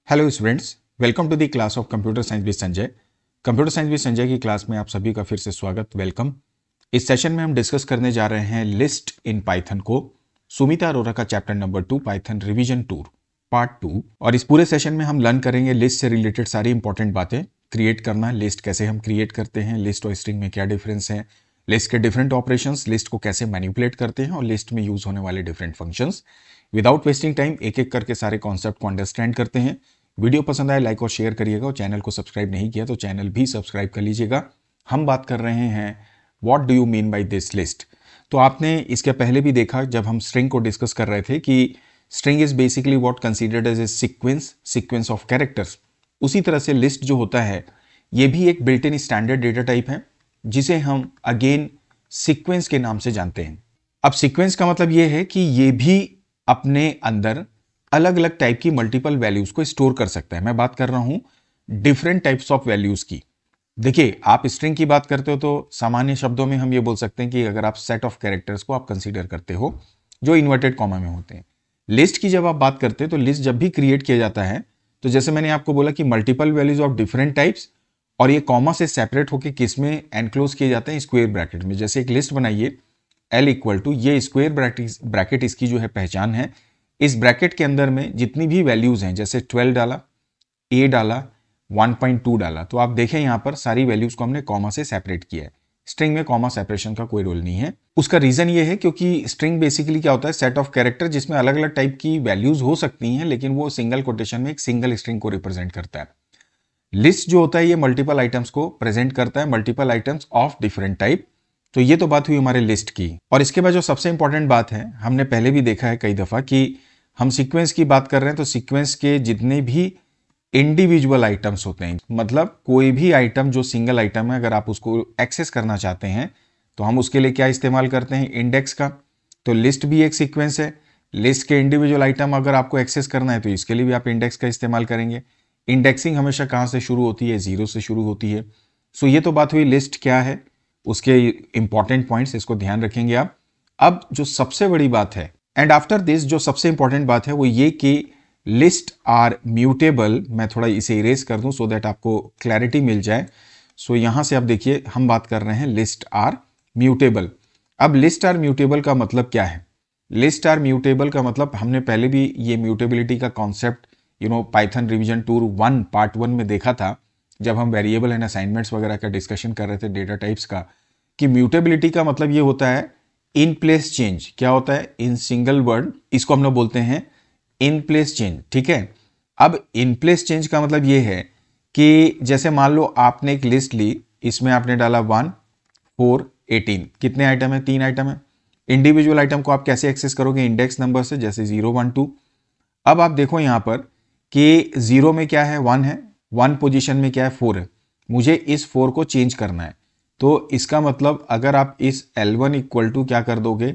Hello students, welcome to the class of computer science with Sanjay. Computer science with Sanjay की class में आप सभी का फिर से स्वागत, वेलकम। इस सेशन में हम डिस्कस करने जा रहे हैं लिस्ट इन पाइथन को, सुमिता अरोरा का chapter number 2 Python revision 2 part 2। और इस पूरे सेशन में हम लर्न करेंगे लिस्ट से रिलेटेड सारी इंपॉर्टेंट बातें, क्रिएट करना, लिस्ट कैसे हम क्रिएट करते हैं, लिस्ट और स्ट्रिंग में क्या डिफरेंस है, लिस्ट के डिफरेंट ऑपरेशंस, लिस्ट को कैसे मैनिपुलेट करते हैं और लिस्ट में यूज होने वाले different functions. Without wasting time एक एक करके सारे कॉन्सेप्ट को अंडरस्टैंड करते हैं। वीडियो पसंद आए लाइक और शेयर करिएगा और चैनल को सब्सक्राइब नहीं किया तो चैनल भी सब्सक्राइब कर लीजिएगा। हम बात कर रहे हैं what do you mean by this list. तो आपने इसके पहले भी देखा जब हम स्ट्रिंग को डिस्कस कर रहे थे कि string is basically what considered as a sequence of characters. उसी तरह से लिस्ट जो होता है ये भी एक built in standard data type है जिसे हम अगेन सीक्वेंस के नाम से जानते हैं। अब सीक्वेंस का मतलब ये है कि ये भी अपने अंदर अलग अलग टाइप की मल्टीपल वैल्यूज को स्टोर कर सकता है। मैं बात कर रहा हूं डिफरेंट टाइप्स ऑफ वैल्यूज की। देखिए, आप स्ट्रिंग की बात करते हो तो सामान्य शब्दों में हम ये बोल सकते हैं कि अगर आप सेट ऑफ कैरेक्टर्स को आप कंसीडर करते हो जो इन्वर्टेड कॉमा में होते हैं। लिस्ट की जब आप बात करते हैं तो लिस्ट जब भी क्रिएट किया जाता है तो जैसे मैंने आपको बोला कि multiple values of different types, और ये कॉमा से सेपरेट होकर किस में एनक्लोज किए जाते हैं, स्क्वायर ब्रैकेट में। जैसे एक लिस्ट बनाइए L इक्वल टू, ये स्क्वायर ब्रैकेट इसकी जो है पहचान है। इस ब्रैकेट के अंदर में जितनी भी वैल्यूज हैं, जैसे 12 डाला, A डाला, 1.2 डाला, तो आप देखें यहां पर सारी वैल्यूज को हमने कॉमा से सेपरेट किया है। स्ट्रिंग में कॉमा सेपरेशन का कोई रोल नहीं है। उसका रीजन ये है क्योंकि स्ट्रिंग बेसिकली क्या होता है, सेट ऑफ कैरेक्टर जिसमें अलग अलग टाइप की वैल्यूज हो सकती हैं, लेकिन वो सिंगल कोटेशन में एक सिंगल स्ट्रिंग को रिप्रेजेंट करता है। लिस्ट जो होता है ये मल्टीपल आइटम्स को प्रेजेंट करता है, multiple items of different type. तो ये तो बात हुई हमारे लिस्ट की। और इसके बाद जो सबसे इंपॉर्टेंट बात है, हमने पहले भी देखा है कई दफा कि हम सीक्वेंस की बात कर रहे हैं तो सीक्वेंस के जितने भी इंडिविजुअल आइटम्स होते हैं, मतलब कोई भी आइटम जो सिंगल आइटम है, अगर आप उसको एक्सेस करना चाहते हैं तो हम उसके लिए क्या इस्तेमाल करते हैं, इंडेक्स का। तो लिस्ट भी एक सीक्वेंस है। लिस्ट के इंडिविजुअल आइटम अगर आपको एक्सेस करना है तो इसके लिए भी आप इंडेक्स का इस्तेमाल करेंगे। इंडेक्सिंग हमेशा कहाँ से शुरू होती है, 0 से शुरू होती है। सो ये तो बात हुई लिस्ट क्या है, उसके इंपॉर्टेंट पॉइंट्स, इसको ध्यान रखेंगे आप। अब जो सबसे बड़ी बात है, एंड आफ्टर दिस जो सबसे इंपॉर्टेंट बात है वो ये कि लिस्ट आर म्यूटेबल। मैं थोड़ा इसे इरेज कर दूं सो दैट आपको क्लैरिटी मिल जाए। सो यहां से आप देखिए हम बात कर रहे हैं लिस्ट आर म्यूटेबल। अब लिस्ट आर म्यूटेबल का मतलब क्या है? लिस्ट आर म्यूटेबल का मतलब हमने पहले भी ये म्यूटेबिलिटी का कॉन्सेप्ट पाइथन रिवीजन 2 पार्ट 1 में देखा था, जब हम वेरिएबल एंड असाइनमेंट्स वगैरह का डिस्कशन कर रहे थे डेटा टाइप्स का, कि म्यूटेबिलिटी का मतलब ये होता है इन प्लेस चेंज। क्या होता है? इन सिंगल वर्ड इसको हम लोग बोलते हैं इन प्लेस चेंज, ठीक है। अब इन प्लेस चेंज का मतलब ये है कि जैसे मान लो आपने एक लिस्ट ली, इसमें आपने डाला 1, 4, 18, कितने आइटम है? 3 आइटम है। इंडिविजुअल आइटम को आप कैसे एक्सेस करोगे? इंडेक्स नंबर से, जैसे 0, 1, 2। अब आप देखो यहां पर कि 0 में क्या है? 1 है, 1 पोजीशन में क्या है? 4 है। मुझे इस 4 को चेंज करना है। तो इसका मतलब अगर आप इस L1 इक्वल टू क्या कर दोगे,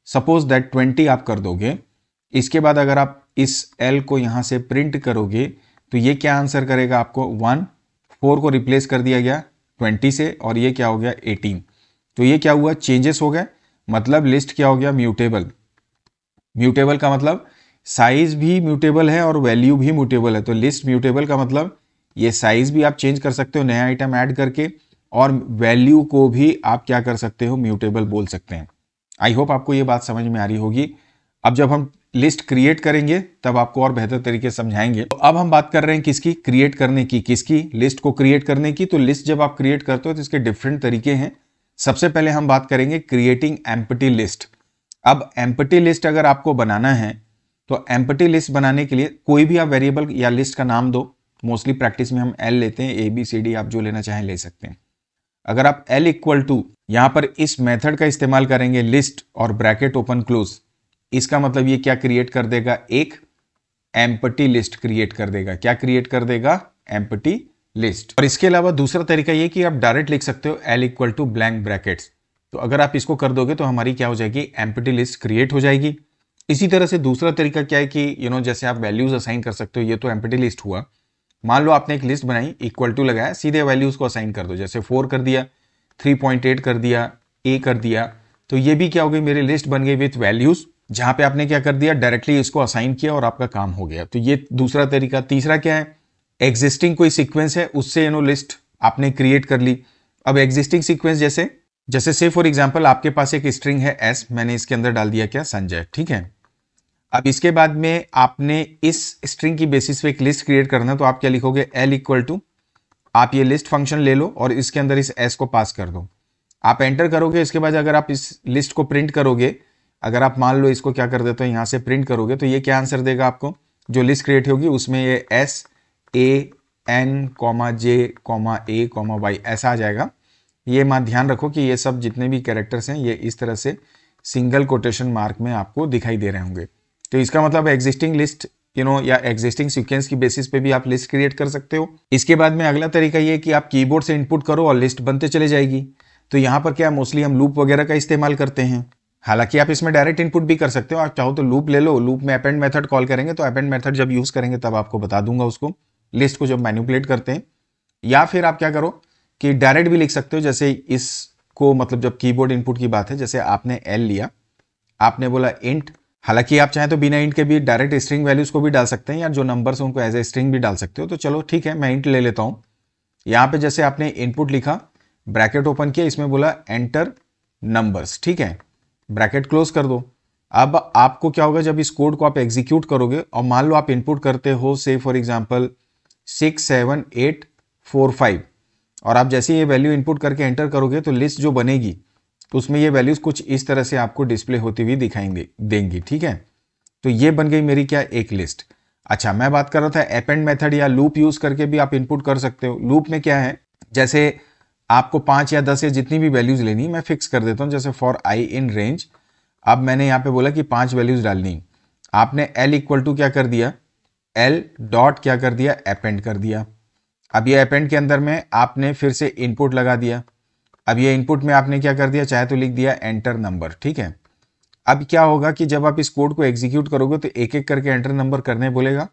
सपोज दैट 20 आप कर दोगे, इसके बाद अगर आप इस L को यहां से प्रिंट करोगे तो ये क्या आंसर करेगा आपको? 1, 4 को रिप्लेस कर दिया गया 20 से, और ये क्या हो गया? 18। तो ये क्या हुआ? चेंजेस हो गए, मतलब लिस्ट क्या हो गया? म्यूटेबल। म्यूटेबल का मतलब साइज भी म्यूटेबल है और वैल्यू भी म्यूटेबल है। तो लिस्ट म्यूटेबल का मतलब ये साइज भी आप चेंज कर सकते हो नया आइटम ऐड करके, और वैल्यू को भी आप क्या कर सकते हो? म्यूटेबल बोल सकते हैं। आई होप आपको ये बात समझ में आ रही होगी। अब जब हम लिस्ट क्रिएट करेंगे तब आपको और बेहतर तरीके से समझाएंगे। तो अब हम बात कर रहे हैं किसकी? क्रिएट करने की। किसकी? लिस्ट को क्रिएट करने की। तो लिस्ट जब आप क्रिएट करते हो तो इसके डिफरेंट तरीके हैं। सबसे पहले हम बात करेंगे क्रिएटिंग एम्प्टी लिस्ट। अब एम्प्टी लिस्ट अगर आपको बनाना है तो एम्प्टी लिस्ट बनाने के लिए कोई भी आप वेरिएबल या लिस्ट का नाम दो। मोस्टली प्रैक्टिस में हम L लेते हैं, ABCD आप जो लेना चाहें ले सकते हैं। अगर आप L इक्वल टू यहां पर इस मेथड का इस्तेमाल करेंगे, लिस्ट और ब्रैकेट ओपन क्लोज, इसका मतलब ये क्या क्रिएट कर देगा? एक एम्प्टी लिस्ट क्रिएट कर देगा। क्या क्रिएट कर देगा? Empty list. और इसके अलावा दूसरा तरीका ये कि आप डायरेक्ट लिख सकते हो L equal to blank brackets. तो अगर आप इसको कर दोगे तो हमारी क्या हो जाएगी? एम्प्टी लिस्ट क्रिएट हो जाएगी। इसी तरह से दूसरा तरीका क्या है कि जैसे आप वैल्यूज असाइन कर सकते हो। ये तो एम्प्टी लिस्ट हुआ। मान लो आपने एक लिस्ट बनाई, इक्वल टू लगाया, सीधे वैल्यूज को असाइन कर दो। जैसे 4 कर दिया, 3.8 कर दिया, A कर दिया, तो ये भी क्या हो गई? मेरी लिस्ट बन गई विथ वैल्यूज। जहां पे आपने क्या कर दिया, डायरेक्टली इसको असाइन किया और आपका काम हो गया। तो ये दूसरा तरीका। तीसरा क्या है, एग्जिस्टिंग कोई सीक्वेंस है उससे लिस्ट आपने क्रिएट कर ली। अब एग्जिस्टिंग सीक्वेंस जैसे जैसे से फॉर एग्जांपल आपके पास एक स्ट्रिंग है एस, मैंने इसके अंदर डाल दिया क्या, संजय, ठीक है। अब इसके बाद में आपने इस स्ट्रिंग की बेसिस पे एक लिस्ट क्रिएट करना है, तो आप क्या लिखोगे, एल इक्वल टू, आप ये लिस्ट फंक्शन ले लो और इसके अंदर इस एस को पास कर दो। आप एंटर करोगे, इसके बाद अगर आप इस लिस्ट को प्रिंट करोगे, अगर आप मान लो इसको क्या कर देते हो, यहां से प्रिंट करोगे, तो ये क्या आंसर देगा आपको, जो लिस्ट क्रिएट होगी उसमें ये S A N comma J comma A comma Y ऐसा आ जाएगा। ये ध्यान रखो कि ये सब जितने भी कैरेक्टर्स हैं ये इस तरह से सिंगल कोटेशन मार्क में आपको दिखाई दे रहे होंगे। तो इसका मतलब एग्जिस्टिंग लिस्ट या एग्जिस्टिंग सीक्वेंस की बेसिस पे भी आप लिस्ट क्रिएट कर सकते हो। इसके बाद में अगला तरीका ये कि आप कीबोर्ड से इनपुट करो और लिस्ट बनते चले जाएगी। तो यहाँ पर क्या मोस्टली हम लूप वगैरह का इस्तेमाल करते हैं। हालांकि आप इसमें डायरेक्ट इनपुट भी कर सकते हो, आप चाहो तो लूप ले लो, लूप में अपेंड मेथड कॉल करेंगे, तो अपेंड मेथड जब यूज करेंगे तब आपको बता दूंगा उसको, लिस्ट को जब मैनिपुलेट करते हैं। या फिर आप क्या करो कि डायरेक्ट भी लिख सकते हो, जैसे इसको मतलब जब कीबोर्ड इनपुट की बात है, जैसे आपने एल लिया, आपने बोला इंट, हालांकि आप चाहें तो बिना इंट के भी डायरेक्ट स्ट्रिंग वैल्यूज को भी डाल सकते हैं, या जो नंबर्स हैं उनको एज ए स्ट्रिंग भी डाल सकते हो। तो चलो ठीक है, मैं इंट ले लेता हूं। यहां पे जैसे आपने इनपुट लिखा, ब्रैकेट ओपन किया, इसमें बोला एंटर नंबर्स, ठीक है, ब्रैकेट क्लोज कर दो। अब आपको क्या होगा, जब इस कोड को आप एग्जीक्यूट करोगे और मान लो आप इनपुट करते हो से फॉर एग्जांपल 67845, और आप जैसे ये वैल्यू इनपुट करके एंटर करोगे तो लिस्ट जो बनेगी तो उसमें ये वैल्यूज कुछ इस तरह से आपको डिस्प्ले होती हुई दिखाई देंगी, ठीक है। तो ये बन गई मेरी क्या, एक लिस्ट। अच्छा, मैं बात कर रहा था अपेंड मेथड या लूप यूज करके भी आप इनपुट कर सकते हो। लूप में क्या है, जैसे आपको 5 या 10 या जितनी भी वैल्यूज लेनी मैं फिक्स कर देता हूं, जैसे फॉर आई इन रेंज। अब मैंने यहाँ पे बोला कि 5 वैल्यूज डालनी, आपने एल इक्वल टू क्या कर दिया, एल डॉट क्या कर दिया, अपेंड कर दिया। अब ये अपेंड के अंदर में आपने फिर से इनपुट लगा दिया। अब ये इनपुट में आपने क्या कर दिया, चाहे तो लिख दिया एंटर नंबर, ठीक है। अब क्या होगा कि जब आप इस कोड को एग्जीक्यूट करोगे तो एक एक करके एंटर नंबर करने बोलेगा।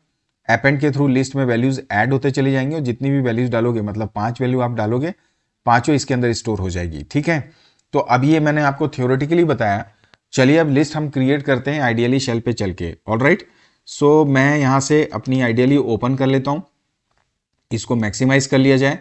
अपेंड के थ्रू लिस्ट में वैल्यूज ऐड होते चले जाएंगे, और जितनी भी वैल्यूज डालोगे, मतलब 5 वैल्यू आप डालोगे, पांचों इसके अंदर स्टोर हो जाएगी, ठीक है। तो अब ये मैंने आपको थ्योरेटिकली बताया। चलिए अब लिस्ट हम क्रिएट करते हैं आइडियली शेल पे चल के। ऑलराइट, सो मैं यहां से अपनी आइडियली ओपन कर लेता हूं, इसको मैक्सिमाइज कर लिया जाए।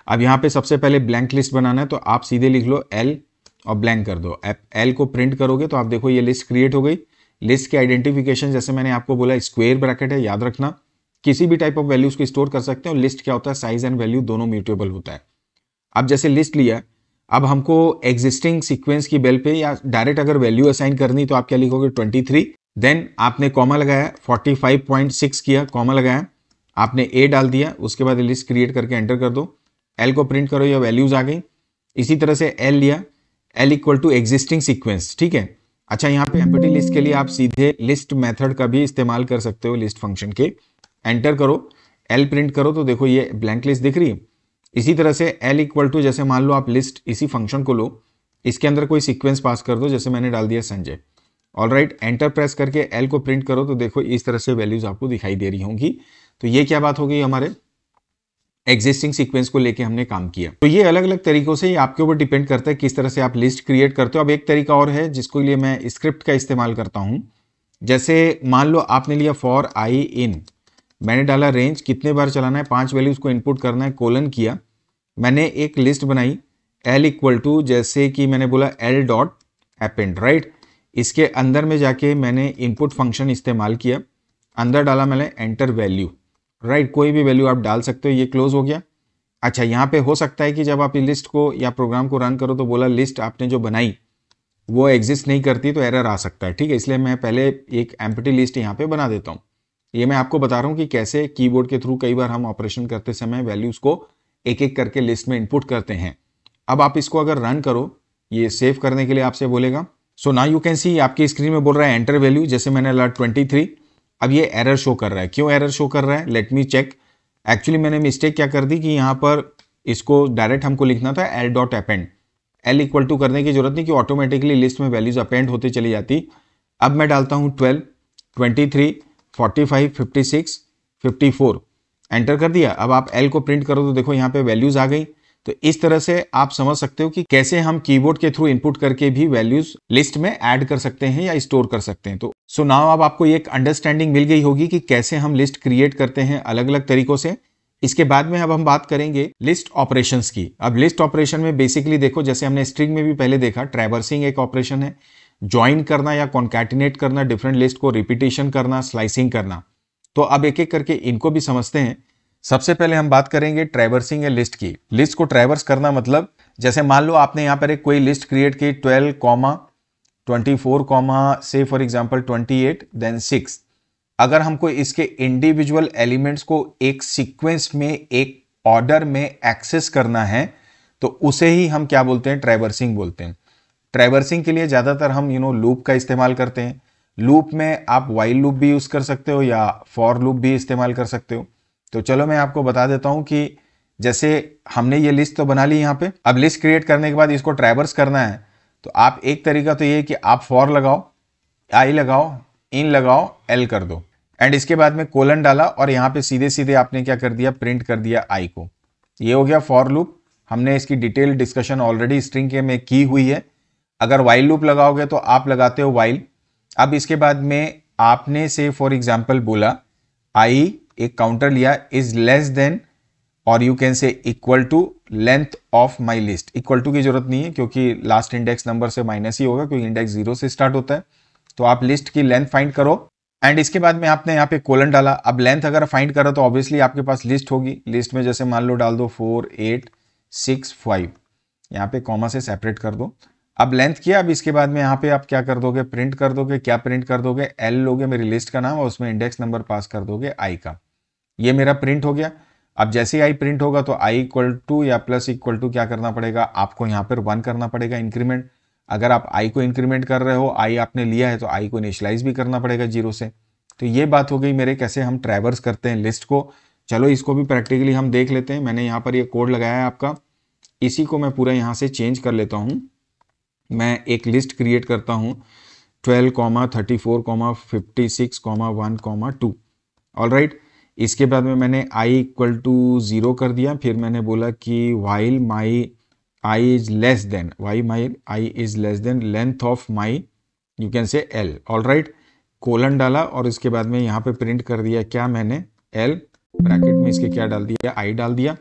अब यहाँ पे सबसे पहले ब्लैंक लिस्ट बनाना है, तो आप सीधे लिख लो एल और ब्लैंक कर दो। एल को प्रिंट करोगे तो आप देखो ये लिस्ट क्रिएट हो गई। लिस्ट के आइडेंटिफिकेशन जैसे मैंने आपको बोला स्क्वायर ब्रैकेट है, याद रखना। किसी भी टाइप ऑफ वैल्यूज को स्टोर कर सकते हो। लिस्ट क्या होता है, साइज एंड वैल्यू दोनों म्यूटेबल होता है। अब जैसे लिस्ट लिया, अब हमको एग्जिस्टिंग सीक्वेंस की बेल पे या डायरेक्ट अगर वैल्यू असाइन करनी तो आप क्या लिखोगे, 23, देन आपने कॉमा लगाया, 45.6 किया, कॉमा लगाया, आपने ए डाल दिया, उसके बाद लिस्ट क्रिएट करके एंटर कर दो। एल को प्रिंट करो, या वैल्यूज आ गई। इसी तरह से एल लिया, L equal to existing sequence, ठीक है। अच्छा, यहाँ पे एम्प्टी लिस्ट के लिए आप सीधे लिस्ट मेथड का भी इस्तेमाल कर सकते हो, लिस्ट फंक्शन के। एंटर करो, एल प्रिंट करो, तो देखो ये ब्लैंक लिस्ट दिख रही है। इसी तरह से एल इक्वल टू, जैसे मान लो आप लिस्ट इसी फंक्शन को लो, इसके अंदर कोई सीक्वेंस पास कर दो, जैसे मैंने डाल दिया संजय। ऑलराइट, एंटर प्रेस करके एल को प्रिंट करो, तो देखो इस तरह से वैल्यूज आपको दिखाई दे रही होंगी। तो ये क्या बात हो गई, हमारे एग्जिस्टिंग सीक्वेंस को लेके हमने काम किया। तो ये अलग अलग तरीकों से आपके ऊपर डिपेंड करता है किस तरह से आप लिस्ट क्रिएट करते हो। अब एक तरीका और है जिसको लिए मैं स्क्रिप्ट का इस्तेमाल करता हूं। जैसे मान लो आपने लिया फॉर आई इन, मैंने डाला रेंज, कितने बार चलाना है, 5 वैल्यूज को इनपुट करना है, कोलन किया, मैंने एक लिस्ट बनाई एल इक्वल टू, जैसे कि मैंने बोला एल डॉट अपेंड, राइट। इसके अंदर में जाके मैंने इनपुट फंक्शन इस्तेमाल किया, अंदर डाला मैंने एंटर वैल्यू, राइट। कोई भी वैल्यू आप डाल सकते हो, ये क्लोज हो गया। अच्छा, यहाँ पे हो सकता है कि जब आप लिस्ट को या प्रोग्राम को रन करो तो बोला लिस्ट आपने जो बनाई वो एग्जिस्ट नहीं करती, तो एरर आ सकता है, ठीक है। इसलिए मैं पहले एक एम्प्टी लिस्ट यहाँ पे बना देता हूँ। ये मैं आपको बता रहा हूँ कि कैसे कीबोर्ड के थ्रू कई बार हम ऑपरेशन करते समय वैल्यूज को एक एक करके लिस्ट में इनपुट करते हैं। अब आप इसको अगर रन करो, ये सेव करने के लिए आपसे बोलेगा। So now you can see, आपकी स्क्रीन में बोल रहा है एंटर वैल्यू, जैसे मैंने डाला 23। अब ये एरर शो कर रहा है, क्यों एरर शो कर रहा है, लेट मी चेक। एक्चुअली मैंने मिस्टेक क्या कर दी कि यहाँ पर इसको डायरेक्ट हमको लिखना था L dot append, L equal to करने की जरूरत नहीं कि ऑटोमेटिकली लिस्ट में वैल्यूज अपेंड होती चली जाती। अब मैं डालता हूँ 12, 23, 45, 56, 54, एंटर कर दिया। अब आप एल को प्रिंट करो तो देखो यहाँ पे वैल्यूज आ गई। तो इस तरह से आप समझ सकते हो कि कैसे हम कीबोर्ड के थ्रू इनपुट करके भी वैल्यूज लिस्ट में ऐड कर सकते हैं या स्टोर कर सकते हैं। तो सो नाउ अब आपको एक अंडरस्टैंडिंग मिल गई होगी कि कैसे हम लिस्ट क्रिएट करते हैं अलग अलग तरीकों से। इसके बाद में अब हम बात करेंगे लिस्ट ऑपरेशंस की। अब लिस्ट ऑपरेशन में बेसिकली देखो, जैसे हमने स्ट्रिंग में भी पहले देखा, ट्रैवर्सिंग एक ऑपरेशन है, ज्वाइन करना या कॉन्कैटिनेट करना, डिफरेंट लिस्ट को रिपीटेशन करना, स्लाइसिंग करना। तो अब एक एक करके इनको भी समझते हैं। सबसे पहले हम बात करेंगे ट्रैवर्सिंग या लिस्ट की। लिस्ट को ट्रैवर्स करना मतलब, जैसे मान लो आपने यहां पर एक कोई लिस्ट क्रिएट की 12, 24, से फॉर एग्जांपल 28 देन 6। अगर हमको इसके इंडिविजुअल एलिमेंट्स को एक सीक्वेंस में, एक ऑर्डर में एक्सेस करना है, तो उसे ही हम क्या बोलते हैं, ट्रैवर्सिंग बोलते हैं। ट्रैवर्सिंग के लिए ज्यादातर हम लूप का इस्तेमाल करते हैं। लूप में आप वाइल लूप भी यूज कर सकते हो या फॉर लूप भी इस्तेमाल कर सकते हो। तो चलो मैं आपको बता देता हूं कि जैसे हमने ये लिस्ट तो बना ली यहां पे। अब लिस्ट क्रिएट करने के बाद इसको ट्रैवर्स करना है, तो आप एक तरीका तो ये है कि आप फॉर लगाओ, आई लगाओ, इन लगाओ, एल कर दो, एंड इसके बाद में कोलन डाला और यहां पे सीधे सीधे आपने क्या कर दिया, प्रिंट कर दिया आई को। ये हो गया फॉर लूप। हमने इसकी डिटेल डिस्कशन ऑलरेडी स्ट्रिंग के में की हुई है। अगर वाइल लूप लगाओगे तो आप लगाते हो वाइल। अब इसके बाद में आपने से फॉर एग्जाम्पल बोला आई, एक काउंटर लिया, इज लेस देन और you can say equal to length of my list. Equal to की जरूरत नहीं है क्योंकि लास्ट इंडेक्स नंबर से माइनस ही होगा, क्योंकि इंडेक्स 0 से स्टार्ट होता है। तो आप लिस्ट की लेंथ फाइंड करो एंड इसके बाद में आपने यहाँ पे कोलन डाला। अब लेंथ अगर फाइंड करो तो ऑब्वियसली आपके पास लिस्ट होगी। लिस्ट में जैसे मान लो डाल दो 4, 8, 6, 5, यहाँ पे कॉमा से सेपरेट कर दो। अब लेंथ किया, अब इसके बाद में यहाँ पे आप क्या कर दोगे, प्रिंट कर दोगे। क्या प्रिंट कर दोगे, एल लोगे मेरी लिस्ट का नाम और उसमें इंडेक्स नंबर पास कर दोगे आई का। ये मेरा प्रिंट हो गया। अब जैसे ही आई प्रिंट होगा तो आई इक्वल टू या प्लस इक्वल टू क्या करना पड़ेगा, आपको यहाँ पर 1 करना पड़ेगा इंक्रीमेंट। अगर आप आई को इंक्रीमेंट कर रहे हो, आई आपने लिया है, तो आई को इनिशियलाइज भी करना पड़ेगा 0 से। तो ये बात हो गई मेरे कैसे हम ट्रैवर्स करते हैं लिस्ट को। चलो इसको भी प्रैक्टिकली हम देख लेते हैं। मैंने यहाँ पर ये कोड लगाया है आपका, इसी को मैं पूरा यहाँ से चेंज कर लेता हूँ। मैं एक लिस्ट क्रिएट करता हूँ 12, 34, 56, 1, 2। ऑलराइट, इसके बाद में मैंने i इक्वल टू 0 कर दिया। फिर मैंने बोला कि while my I is less than, Y my I is less than length of my, you can say L. Alright, colon डाला और इसके बाद में यहाँ पे प्रिंट कर दिया क्या मैंने, एल, ब्रैकेट में इसके क्या डाल दिया, आई डाल दिया।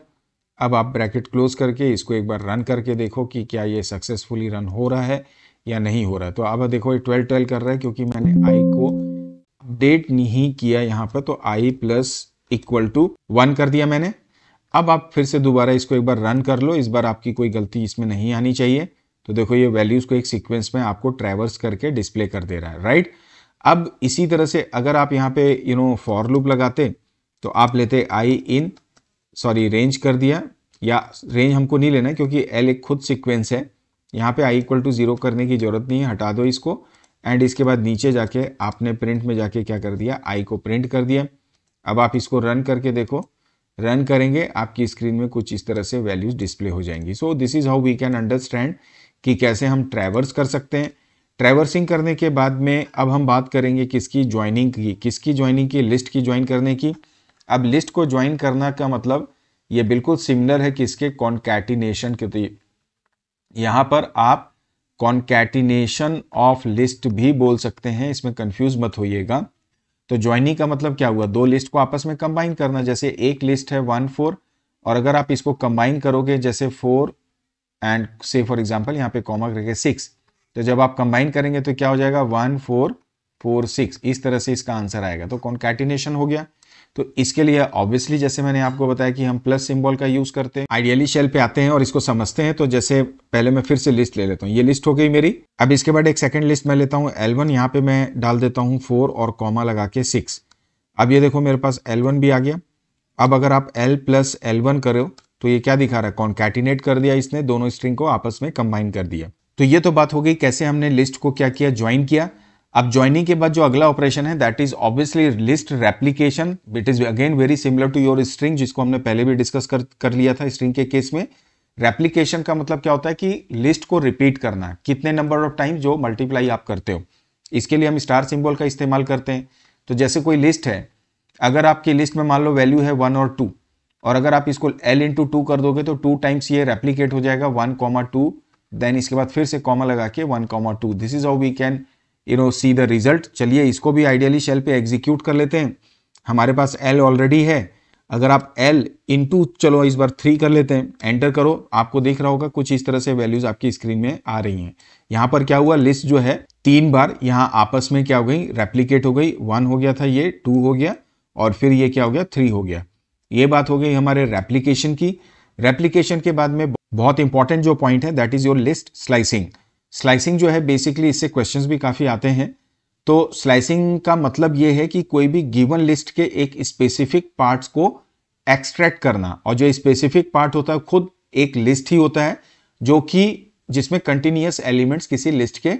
अब आप ब्रैकेट क्लोज करके इसको एक बार रन करके देखो कि क्या ये सक्सेसफुली रन हो रहा है या नहीं हो रहा है। तो अब देखो ये 12 12 कर रहा है क्योंकि मैंने आई को अपडेट नहीं किया यहाँ पर। तो आई प्लस इक्वल टू 1 कर दिया मैंने। अब आप फिर से दोबारा इसको एक बार रन कर लो। इस बार आपकी कोई गलती इसमें नहीं आनी चाहिए। तो देखो ये वैल्यूज को एक सीक्वेंस में आपको ट्रैवर्स करके डिस्प्ले कर दे रहा है, राइट। अब इसी तरह से अगर आप यहाँ पे फॉर लूप लगाते तो आप लेते आई इन, सॉरी रेंज कर दिया, या रेंज हमको नहीं लेना है क्योंकि एल एक खुद सीक्वेंस है। यहाँ पे आई इक्वल टू 0 करने की जरूरत नहीं है, हटा दो इसको। एंड इसके बाद नीचे जाके आपने प्रिंट में जाके क्या कर दिया, आई को प्रिंट कर दिया। अब आप इसको रन करके देखो, रन करेंगे आपकी स्क्रीन में कुछ इस तरह से वैल्यूज डिस्प्ले हो जाएंगी। So this is how we can understand कि कैसे हम ट्रैवर्स कर सकते हैं। ट्रैवर्सिंग करने के बाद में अब हम बात करेंगे किसकी ज्वाइनिंग की, किसकी ज्वाइनिंग की, लिस्ट की ज्वाइन करने की। अब लिस्ट को ज्वाइन करना का मतलब ये बिल्कुल सिमिलर है किसके, कॉन्कैटिनेशन के। तो यहाँ पर आप कॉन्कैटिनेशन ऑफ लिस्ट भी बोल सकते हैं, इसमें कंफ्यूज मत होइएगा। तो ज्वाइनिंग का मतलब क्या हुआ, 2 लिस्ट को आपस में कंबाइन करना। जैसे एक लिस्ट है 1, 4 और अगर आप इसको कंबाइन करोगे जैसे 4 एंड से फॉर एग्जांपल यहाँ पे कॉमा करके 6, तो जब आप कंबाइन करेंगे तो क्या हो जाएगा 1, 4, 4, 6, इस तरह से इसका आंसर आएगा। तो कॉन्कैटिनेशन हो गया। तो इसके लिए ऑब्वियसली जैसे मैंने आपको बताया कि हम प्लस सिंबल का यूज करते हैं। आइडियली शेल पे आते हैं और इसको समझते हैं। तो जैसे पहले मैं फिर से लिस्ट ले लेता हूँ, ये लिस्ट हो गई मेरी। अब इसके बाद एक सेकंड लिस्ट मैं लेता हूँ L1, यहाँ पे मैं डाल देता हूँ 4 और कॉमा लगा के 6। अब ये देखो मेरे पास L1 भी आ गया। अब अगर आप L प्लस L1 करो तो ये क्या दिखा रहा है, कॉन्कैटिनेट कर दिया इसने, दोनों स्ट्रिंग को आपस में कंबाइन कर दिया। तो ये तो बात हो गई कैसे हमने लिस्ट को क्या किया, ज्वाइन किया। अब ज्वाइनिंग के बाद जो अगला ऑपरेशन है that is obviously list replication. It is again very similar to your string, जिसको हमने पहले भी डिस्कस कर लिया था स्ट्रिंग के केस में। रेप्लिकेशन का मतलब क्या होता है कि लिस्ट को रिपीट करना, कितने नंबर ऑफ टाइम जो मल्टीप्लाई आप करते हो। इसके लिए हम स्टार सिंबल का इस्तेमाल करते हैं। तो जैसे कोई लिस्ट है, अगर आपकी लिस्ट में मान लो वैल्यू है 1 और 2 और अगर आप इसको L इंटू 2 कर दोगे तो 2 टाइम्स ये रेप्लीकेट हो जाएगा 1,2, देन इसके बाद फिर से कॉमा लगा के 1,2। This is how we can see the result. चलिए इसको भी आइडियली शेल पे एग्जीक्यूट कर लेते हैं। हमारे पास L ऑलरेडी है, अगर आप L इंटू चलो इस बार 3 कर लेते हैं, एंटर करो, आपको देख रहा होगा कुछ इस तरह से वैल्यूज आपकी स्क्रीन में आ रही हैं। यहाँ पर क्या हुआ, लिस्ट जो है 3 बार यहाँ आपस में क्या हो गई, रेप्लीकेट हो गई। 1 हो गया था, ये 2 हो गया, और फिर ये क्या हो गया, 3 हो गया। ये बात हो गई हमारे रेप्लीकेशन की। रेप्लीकेशन के बाद में बहुत इंपॉर्टेंट जो पॉइंट है that is your list slicing. Slicing जो है बेसिकली इससे क्वेश्चंस भी काफी आते हैं। तो स्लाइसिंग का मतलब ये है कि कोई भी गिवन लिस्ट के एक स्पेसिफिक पार्ट्स को एक्सट्रैक्ट करना, और जो स्पेसिफिक पार्ट होता है खुद एक लिस्ट ही होता है, जो कि जिसमें कंटिन्यूअस एलिमेंट्स किसी लिस्ट के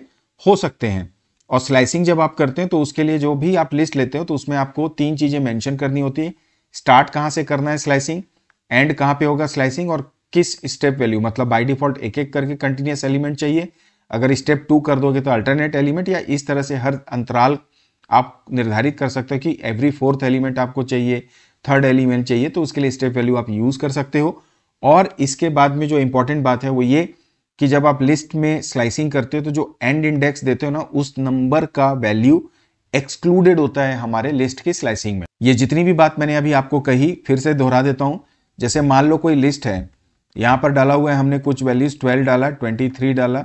हो सकते हैं। और स्लाइसिंग जब आप करते हैं तो उसके लिए जो भी आप लिस्ट लेते हो तो उसमें आपको 3 चीजें मेंशन करनी होती है। स्टार्ट कहां से करना है स्लाइसिंग, एंड कहां पे होगा स्लाइसिंग, और किस स्टेप वैल्यू, मतलब बाय डिफॉल्ट एक एक करके कंटिन्यूअस एलिमेंट चाहिए। अगर स्टेप 2 कर दोगे तो अल्टरनेट एलिमेंट, या इस तरह से हर अंतराल आप निर्धारित कर सकते हो कि एवरी 4th एलिमेंट आपको चाहिए, 3rd एलिमेंट चाहिए, तो उसके लिए स्टेप वैल्यू आप यूज कर सकते हो। और इसके बाद में जो इंपॉर्टेंट बात है वो ये कि जब आप लिस्ट में स्लाइसिंग करते हो तो जो एंड इंडेक्स देते हो ना, उस नंबर का वैल्यू एक्सक्लूडेड होता है हमारे लिस्ट की स्लाइसिंग में। ये जितनी भी बात मैंने अभी आपको कही फिर से दोहरा देता हूं। जैसे मान लो कोई लिस्ट है, यहां पर डाला हुआ है हमने कुछ वैल्यूज, 12 डाला, 23 डाला,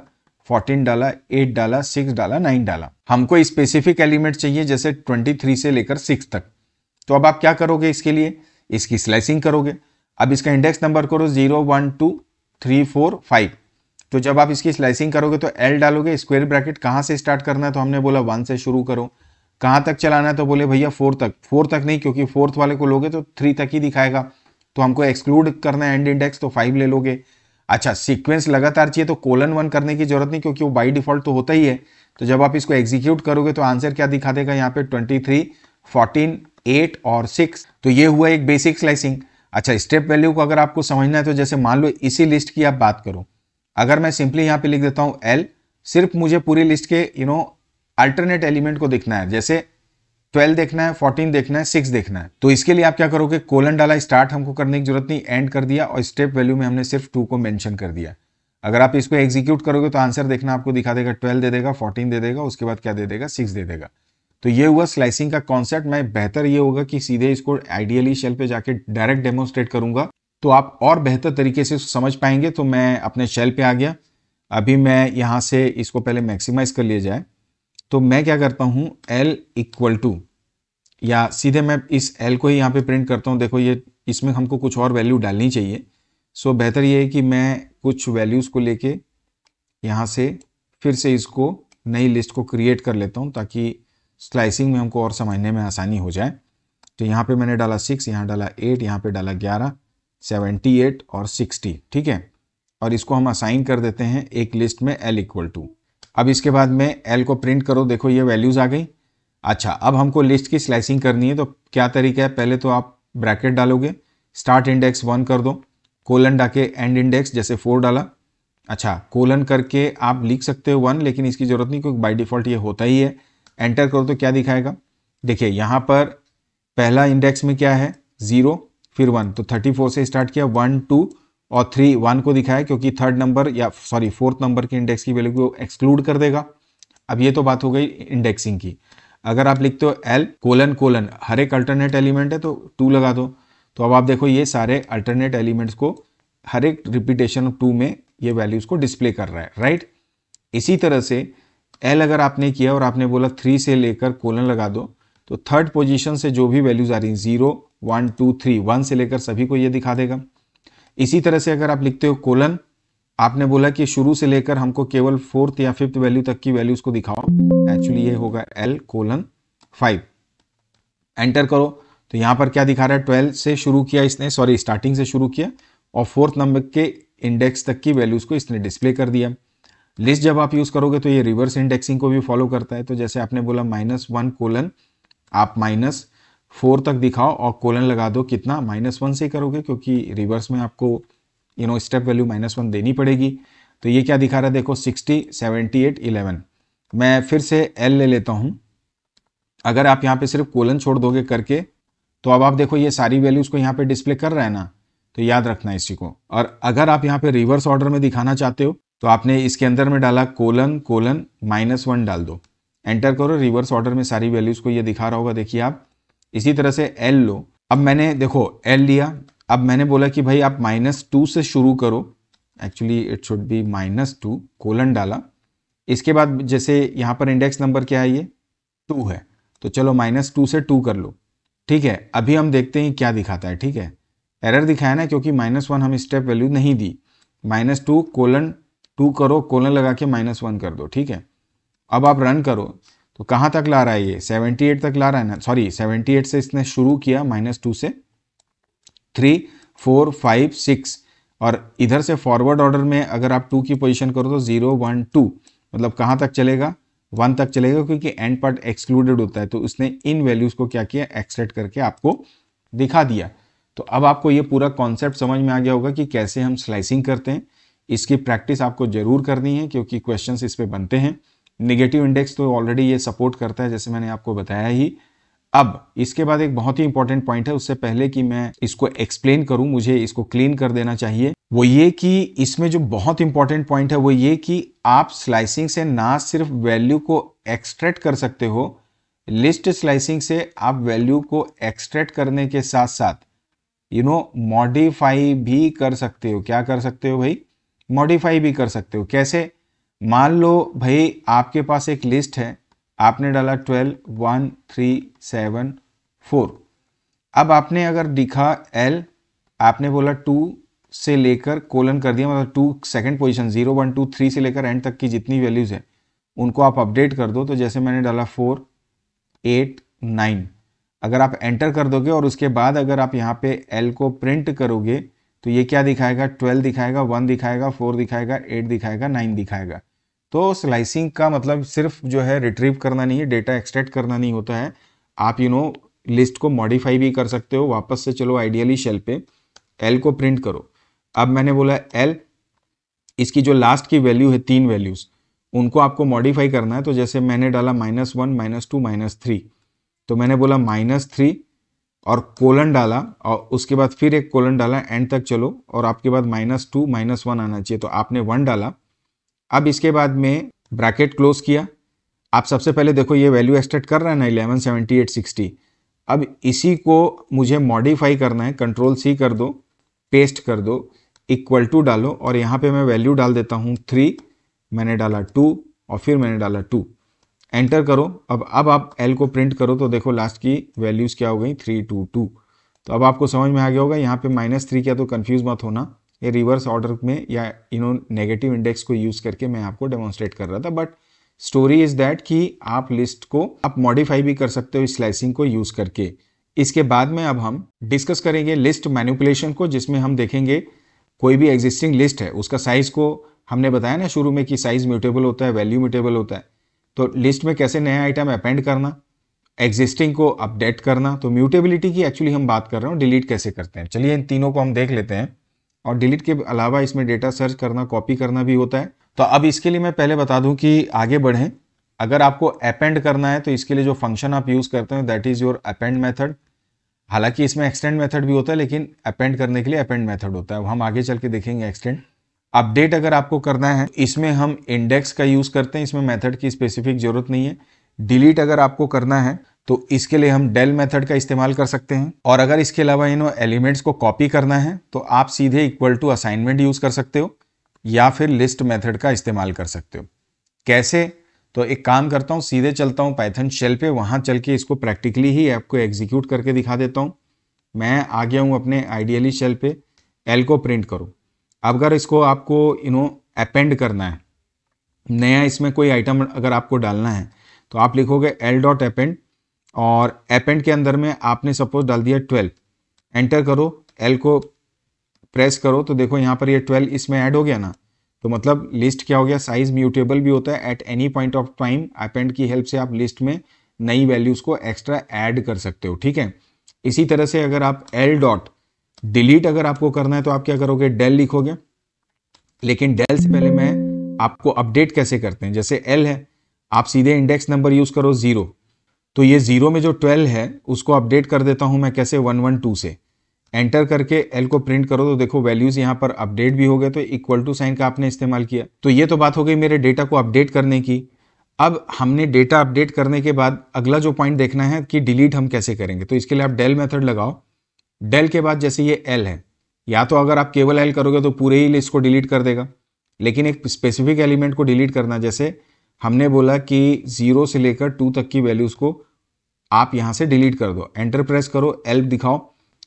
14 डाला, 8 डाला, 6 डाला, 9 डाला। हमको स्पेसिफिक एलिमेंट चाहिए जैसे 23 से लेकर 6 तक। तो अब आप क्या करोगे, इसके लिए इसकी स्लाइसिंग करोगे। अब इसका इंडेक्स नंबर करो 0, 1, 2, 3, 4, 5। तो जब आप इसकी स्लाइसिंग करोगे तो L डालोगे, स्क्वायर ब्रैकेट कहां से स्टार्ट करना है, तो हमने बोला 1 से शुरू करो। कहां तक चलाना है, तो बोले भैया 4 तक। 4 तक नहीं, क्योंकि 4th वाले को लोगे तो 3 तक ही दिखाएगा, तो हमको एक्सक्लूड करना है एंड इंडेक्स, तो 5 ले लोगे। अच्छा, सीक्वेंस लगातार चाहिए तो कोलन 1 करने की जरूरत नहीं, क्योंकि वो बाई डिफॉल्ट तो होता ही है। तो जब आप इसको एग्जीक्यूट करोगे तो आंसर क्या दिखा देगा यहाँ पे, 23, 14, 8 और 6। तो ये हुआ एक बेसिक स्लाइसिंग। अच्छा, स्टेप वैल्यू को अगर आपको समझना है तो जैसे मान लो इसी लिस्ट की आप बात करो, अगर मैं सिंपली यहाँ पे लिख देता हूँ L, सिर्फ मुझे पूरी लिस्ट के अल्टरनेट एलिमेंट को देखना है, जैसे 12 देखना है, 14 देखना है, 6 देखना है। तो इसके लिए आप क्या करोगे, कोलन डाला, स्टार्ट हमको करने की जरूरत नहीं, एंड कर दिया, और स्टेप वैल्यू में हमने सिर्फ 2 को मेंशन कर दिया। अगर आप इसको एग्जीक्यूट करोगे तो आंसर देखना आपको दिखा देगा, 12 दे देगा, 14 दे देगा, उसके बाद क्या दे देगा, 6 दे देगा। तो ये हुआ स्लाइसिंग का कॉन्सेप्ट। मैं बेहतर ये होगा कि सीधे इसको आइडियली शेल पे जाके डायरेक्ट डेमोन्स्ट्रेट करूंगा, तो आप और बेहतर तरीके से समझ पाएंगे। तो मैं अपने शेल पे आ गया। अभी मैं यहाँ से इसको पहले मैक्सिमाइज कर लिया जाए, तो मैं क्या करता हूँ, L इक्वल टू, या सीधे मैं इस L को ही यहाँ पे प्रिंट करता हूँ। देखो ये इसमें हमको कुछ और वैल्यू डालनी चाहिए, सो बेहतर ये है कि मैं कुछ वैल्यूज़ को लेके यहाँ से फिर से इसको नई लिस्ट को क्रिएट कर लेता हूँ, ताकि स्लाइसिंग में हमको और समझने में आसानी हो जाए। तो यहाँ पे मैंने डाला 6, यहाँ डाला 8, यहाँ पे डाला 11, 78 और 60, ठीक है। और इसको हम असाइन कर देते हैं एक लिस्ट में L इक्वल टू। अब इसके बाद में L को प्रिंट करो, देखो ये वैल्यूज आ गई। अच्छा, अब हमको लिस्ट की स्लाइसिंग करनी है, तो क्या तरीका है, पहले तो आप ब्रैकेट डालोगे, स्टार्ट इंडेक्स 1 कर दो, कोलन डाके एंड इंडेक्स जैसे 4 डाला। अच्छा, कोलन करके आप लिख सकते हो 1, लेकिन इसकी जरूरत नहीं क्योंकि बाय डिफॉल्ट ये होता ही है। एंटर करो तो क्या दिखाएगा, देखिए यहाँ पर पहला इंडेक्स में क्या है, 0 फिर 1, तो 34 से स्टार्ट किया, 1, 2 और 3, 1 को दिखाया क्योंकि 3rd नंबर या सॉरी 4th नंबर के इंडेक्स की वैल्यू को एक्सक्लूड कर देगा। अब ये तो बात हो गई इंडेक्सिंग की। अगर आप लिखते हो L कोलन कोलन, हर एक अल्टरनेट एलिमेंट है तो 2 लगा दो, तो अब आप देखो ये सारे अल्टरनेट एलिमेंट्स को हर एक रिपीटेशन ऑफ 2 में ये वैल्यूज को डिस्प्ले कर रहा है, राइट। इसी तरह से L अगर आपने किया और आपने बोला 3 से लेकर कोलन लगा दो, तो 3rd पोजीशन से जो भी वैल्यूज आ रही हैं 0, 1, 2, 3, 1 से लेकर सभी को ये दिखा देगा। इसी तरह से अगर आप लिखते हो कोलन, आपने बोला कि शुरू से लेकर हमको केवल 4th या 5th वैल्यू तक की वैल्यूज को दिखाओ, एक्चुअली ये होगा L कोलन 5। एंटर करो तो यहां पर क्या दिखा रहा है, 12 से शुरू किया इसने, सॉरी स्टार्टिंग से शुरू किया और 4th नंबर के इंडेक्स तक की वैल्यूज को इसने डिस्प्ले कर दिया। लिस्ट जब आप यूज करोगे तो ये रिवर्स इंडेक्सिंग को भी फॉलो करता है। तो जैसे आपने बोला -1 कोलन, आप -4 तक दिखाओ और कोलन लगा दो, कितना, -1 से करोगे क्योंकि रिवर्स में आपको स्टेप वैल्यू -1 देनी पड़ेगी। तो ये क्या दिखा रहा है, देखो 60, 78, 11। मैं फिर से L ले लेता हूं। अगर आप यहाँ पे सिर्फ कोलन छोड़ दोगे करके तो अब आप देखो ये सारी वैल्यूज को यहाँ पे डिस्प्ले कर रहा है ना, तो याद रखना इसी को। और अगर आप यहाँ पे रिवर्स ऑर्डर में दिखाना चाहते हो तो आपने इसके अंदर में डाला कोलन कोलन -1 डाल दो, एंटर करो, रिवर्स ऑर्डर में सारी वैल्यूज को ये दिखा रहा होगा, देखिए आप। इसी तरह से एल लो, अब मैंने देखो एल लिया, अब मैंने बोला कि भाई आप -2 से शुरू करो, actually it should be -2, colon डाला। इसके बाद जैसे यहाँ पर इंडेक्स नंबर क्या है, ये 2 है, तो चलो -2 से 2 कर लो, ठीक है। अभी हम देखते हैं क्या दिखाता है, ठीक है। एरर दिखाया ना, क्योंकि -1 हम स्टेप वैल्यू नहीं दी। -2 कोलन 2 करो, कोलन लगा के -1 कर दो, ठीक है। अब आप रन करो तो कहाँ तक ला रहा है, ये 78 तक ला रहा है ना, सॉरी 78 से इसने शुरू किया, -2 से 3 4 5 6, और इधर से फॉरवर्ड ऑर्डर में अगर आप 2 की पोजीशन करो तो 0 1 2, मतलब कहाँ तक चलेगा, 1 तक चलेगा, क्योंकि एंड पार्ट एक्सक्लूडेड होता है। तो उसने इन वैल्यूज को क्या किया, एक्सट्रैक्ट करके आपको दिखा दिया। तो अब आपको ये पूरा कॉन्सेप्ट समझ में आ गया होगा कि कैसे हम स्लाइसिंग करते हैं। इसकी प्रैक्टिस आपको जरूर करनी है, क्योंकि क्वेश्चंस इस पे बनते हैं। नेगेटिव इंडेक्स तो ऑलरेडी ये सपोर्ट करता है, जैसे मैंने आपको बताया ही। अब इसके बाद एक बहुत ही इंपॉर्टेंट पॉइंट है, उससे पहले कि मैं इसको एक्सप्लेन करूं, मुझे इसको क्लीन कर देना चाहिए। वो ये कि इसमें जो बहुत इंपॉर्टेंट पॉइंट है वो ये कि आप स्लाइसिंग से ना सिर्फ वैल्यू को एक्सट्रैक्ट कर सकते हो, लिस्ट स्लाइसिंग से आप वैल्यू को एक्सट्रैक्ट करने के साथ साथ मॉडिफाई भी कर सकते हो। क्या कर सकते हो भाई, मॉडिफाई भी कर सकते हो। कैसे, मान लो भाई आपके पास एक लिस्ट है, आपने डाला 12 1 3 7 4। अब आपने अगर लिखा L, आपने बोला 2 से लेकर कोलन कर दिया, मतलब 2 सेकंड पोजीशन 0 1 2 3 से लेकर एंड तक की जितनी वैल्यूज है उनको आप अपडेट कर दो। तो जैसे मैंने डाला 4 8 9, अगर आप एंटर कर दोगे और उसके बाद अगर आप यहाँ पे L को प्रिंट करोगे तो ये क्या दिखाएगा, 12 दिखाएगा, 1 दिखाएगा, 4 दिखाएगा, 8 दिखाएगा, 9 दिखाएगा। तो स्लाइसिंग का मतलब सिर्फ जो है रिट्रीव करना नहीं है, डेटा एक्सट्रैक्ट करना नहीं होता है। आप लिस्ट को मॉडिफाई भी कर सकते हो। वापस से चलो आइडियली शेल पे, L को प्रिंट करो। अब मैंने बोला L, इसकी जो लास्ट की वैल्यू है 3 वैल्यूज, उनको आपको मॉडिफाई करना है। तो जैसे मैंने डाला -1 -2 -3, तो मैंने बोला -3 और कोलन डाला, और उसके बाद फिर एक कोलन डाला, एंड तक चलो, और आपके बाद -2 -1 आना चाहिए, तो आपने 1 डाला। अब इसके बाद में ब्रैकेट क्लोज किया। आप सबसे पहले देखो ये वैल्यू एक्सट्रैक्ट कर रहा है ना 11 78 60। अब इसी को मुझे मॉडिफाई करना है, कंट्रोल-C कर दो, पेस्ट कर दो, इक्वल टू डालो, और यहाँ पे मैं वैल्यू डाल देता हूँ 3, मैंने डाला 2 और फिर मैंने डाला 2, एंटर करो। अब आप L को प्रिंट करो तो देखो लास्ट की वैल्यूज क्या हो गई, 3 2 2। तो अब आपको समझ में आ गया होगा, यहाँ पे -3 किया तो कंफ्यूज मत होना, ये रिवर्स ऑर्डर में या नेगेटिव इंडेक्स को यूज करके मैं आपको डेमोन्स्ट्रेट कर रहा था। बट स्टोरी इज दैट कि आप लिस्ट को आप मॉडिफाई भी कर सकते हो स्लाइसिंग को यूज करके। इसके बाद में अब हम डिस्कस करेंगे लिस्ट मैनिपुलेशन को, जिसमें हम देखेंगे कोई भी एग्जिस्टिंग लिस्ट है उसका साइज को, हमने बताया ना शुरू में कि साइज म्यूटेबल होता है, वैल्यू म्यूटेबल होता है। तो लिस्ट में कैसे नया आइटम अपेंड करना, एग्जिस्टिंग को अपडेट करना। तो म्यूटेबिलिटी की एक्चुअली हम बात कर रहे हैं, डिलीट कैसे करते हैं। चलिए इन तीनों को हम देख लेते हैं। और डिलीट के अलावा इसमें डेटा सर्च करना, कॉपी करना भी होता है। तो अब इसके लिए मैं पहले बता दूं कि आगे बढ़ें, अगर आपको अपेंड करना है तो इसके लिए जो फंक्शन आप यूज करते हैं that is your append method. हालांकि इसमें एक्सटेंड मेथड भी होता है, लेकिन अपेंड करने के लिए अपेंड मेथड होता है, हम आगे चल के देखेंगे एक्सटेंड। अपडेट अगर आपको करना है इसमें हम इंडेक्स का यूज करते हैं, इसमें मेथड की स्पेसिफिक जरूरत नहीं है। डिलीट अगर आपको करना है तो इसके लिए हम डेल मेथड का इस्तेमाल कर सकते हैं। और अगर इसके अलावा एलिमेंट्स को कॉपी करना है तो आप सीधे इक्वल टू असाइनमेंट यूज कर सकते हो या फिर लिस्ट मेथड का इस्तेमाल कर सकते हो। कैसे, तो एक काम करता हूं, सीधे चलता हूं पाइथन शेल पे, वहां चल के इसको प्रैक्टिकली ही आपको एग्जीक्यूट करके दिखा देता हूं। मैं आ गया हूं अपने आइडियली शेल पे, एल को प्रिंट करो। अब अगर इसको आपको अपेंड करना है, नया इसमें कोई आइटम अगर आपको डालना है तो आप लिखोगे l.append, और अपेंड के अंदर में आपने सपोज डाल दिया 12, एंटर करो, एल को प्रेस करो तो देखो यहाँ पर ये 12 इसमें ऐड हो गया ना। तो मतलब लिस्ट क्या हो गया, साइज म्यूटेबल भी होता है। At any point of time append की हेल्प से आप लिस्ट में नई वैल्यूज को एक्स्ट्रा ऐड कर सकते हो, ठीक है। इसी तरह से अगर आप l.delete अगर आपको करना है तो आप क्या करोगे, डेल लिखोगे। लेकिन डेल से पहले मैं आपको अपडेट कैसे करते हैं, जैसे एल है, आप सीधे इंडेक्स नंबर यूज करो 0, तो ये 0 में जो 12 है उसको अपडेट कर देता हूं मैं कैसे, 112 से एंटर करके एल को प्रिंट करो तो देखो वैल्यूज यहाँ पर अपडेट भी हो गए, तो इक्वल टू साइन का आपने इस्तेमाल किया। तो ये तो बात हो गई मेरे डेटा को अपडेट करने की। अब हमने डेटा अपडेट करने के बाद अगला जो पॉइंट देखना है कि डिलीट हम कैसे करेंगे। तो इसके लिए आप डेल मेथड लगाओ। डेल के बाद जैसे ये एल है, या तो अगर आप केवल एल करोगे तो पूरे ही लिस्ट को डिलीट कर देगा, लेकिन एक स्पेसिफिक एलिमेंट को डिलीट करना, जैसे हमने बोला कि 0 से लेकर 2 तक की वैल्यूज को आप यहां से डिलीट कर दो। एंटर प्रेस करो, एल दिखाओ,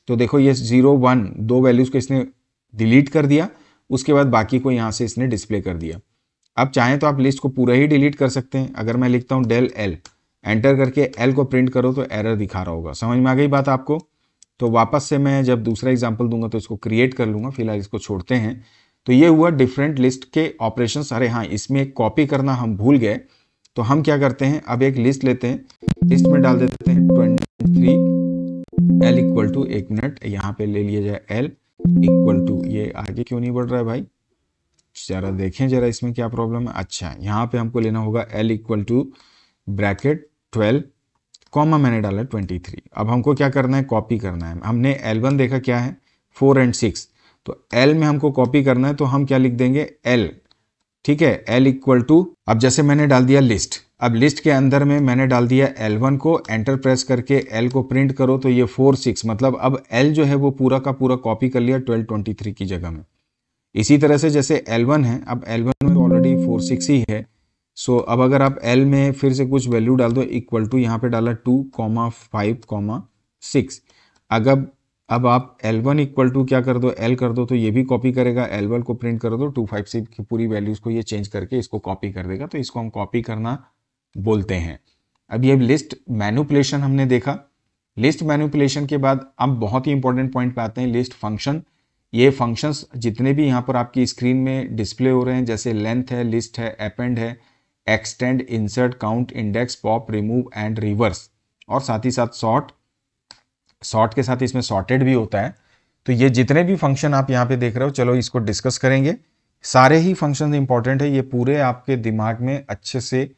तो देखो ये 0 1 दो वैल्यूज को इसने डिलीट कर दिया, उसके बाद बाकी को यहां से इसने डिस्प्ले कर दिया। अब चाहें तो आप लिस्ट को पूरा ही डिलीट कर सकते हैं। अगर मैं लिखता हूं डेल एल, एंटर करके एल को प्रिंट करो तो एरर दिखा रहा होगा। समझ में आ गई बात आपको? तो वापस से मैं जब दूसरा एग्जाम्पल दूंगा तो इसको क्रिएट कर लूंगा, फिलहाल इसको छोड़ते हैं। तो ये हुआ डिफरेंट लिस्ट के ऑपरेशंस। अरे हाँ, इसमें एक कॉपी करना हम भूल गए, तो हम क्या करते हैं, अब एक लिस्ट लेते हैं, लिस्ट में डाल देते हैं 23 एल इक्वल टू, एक मिनट यहाँ पे ले लिया जाए, एल इक्वल टू, ये आगे क्यों नहीं बढ़ रहा है भाई, जरा देखें जरा इसमें क्या प्रॉब्लम है। अच्छा, यहाँ पे हमको लेना होगा L equal to bracket 12 comma मैंने डाला 23। अब हमको क्या करना है, कॉपी करना है। हमने L1 देखा क्या है, 4 और 6, तो L में हमको कॉपी करना है, तो हम क्या लिख देंगे, L, ठीक है, L इक्वल टू, अब जैसे मैंने डाल दिया लिस्ट, अब लिस्ट के अंदर में मैंने डाल दिया L1 को, एंटर प्रेस करके L को प्रिंट करो तो ये 4 6, मतलब अब L जो है वो पूरा का पूरा कॉपी कर लिया 12 23 की जगह में। इसी तरह से जैसे L1 है, अब L1 में ऑलरेडी 4 6 ही है, सो अब अगर आप L में फिर से कुछ वैल्यू डाल दो, इक्वल टू यहाँ पे डाला 2 5 6। अब आप L1 इक्वल टू क्या कर दो, L कर दो, तो ये भी कॉपी करेगा, L1 को प्रिंट कर दो 2 5 6 की पूरी वैल्यूज को ये चेंज करके इसको कॉपी कर देगा। तो इसको हम कॉपी करना बोलते हैं। अब ये लिस्ट मैनिपुलेशन हमने देखा। लिस्ट मैनिपुलेशन के बाद अब बहुत ही इंपॉर्टेंट पॉइंट पे आते हैं, लिस्ट फंक्शन। ये फंक्शंस जितने भी यहाँ पर आपकी स्क्रीन में डिस्प्ले हो रहे हैं, जैसे लेंथ है, लिस्ट है, अपेंड है, extend, insert, count, index, pop, remove and reverse, और साथ ही साथ सॉर्ट के साथ इसमें सॉर्टेड भी होता है। तो ये जितने भी फंक्शन आप यहाँ पे देख रहे हो, चलो इसको डिस्कस करेंगे। सारे ही फंक्शन इंपॉर्टेंट है, ये पूरे आपके दिमाग में अच्छे से